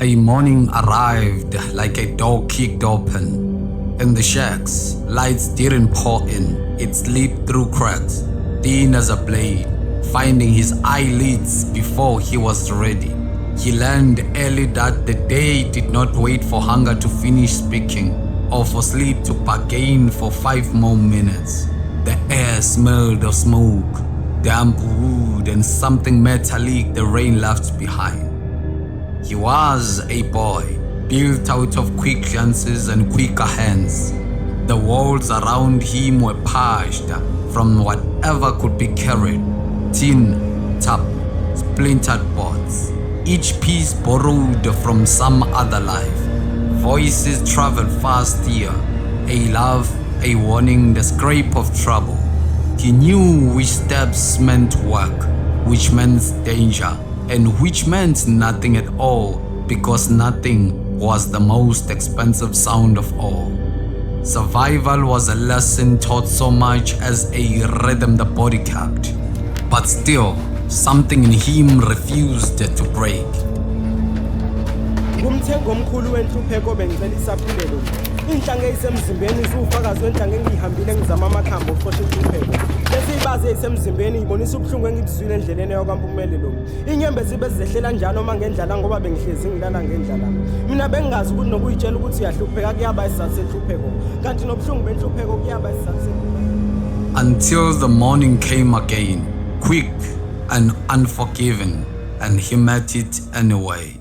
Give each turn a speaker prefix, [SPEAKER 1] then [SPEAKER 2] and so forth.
[SPEAKER 1] A morning arrived like a door kicked open. In the shacks, lights didn't pour in, it slipped through cracks, thin as a blade, finding his eyelids before he was ready. He learned early that the day did not wait for hunger to finish speaking or for sleep to bargain for 5 more minutes. The air smelled of smoke, damp wood, and something metallic the rain left behind. He was a boy, built out of quick glances and quicker hands. The walls around him were patched from whatever could be carried: tin, tap, splintered boards, each piece borrowed from some other life. Voices traveled fast here, a laugh, a warning, the scrape of trouble. He knew which steps meant work, which meant danger, and which meant nothing at all, because nothing was the most expensive sound of all. Survival was a lesson taught so much as a rhythm the body kept, but still, something in him refused to break.
[SPEAKER 2] Ngumthengo omkhulu wenhlupheko bengicela isaphulelo. Inhlanga eyisemzimbeni isufakazi wenhlanga engiyihambile ngizama amakhambi okuxosha inhlupheko. Lezi ibazi eyisemzimbeni ibonisa ubuhlungu engibuzwile endleleni yakwampumelelo. Inyembe zibe zehlela njalo uma ngendlala ngoba bengihlezi ngilala ngendlala. Mina bengingazi ukuthi nokuyitshela ukuthi uyahlupheka kuyaba isizathu senhlupheko. Kanti nobuhlungu benhlupheko kuyaba isizathu senhlupheko.
[SPEAKER 1] Until the morning came again, quick and unforgiving, and he met it anyway.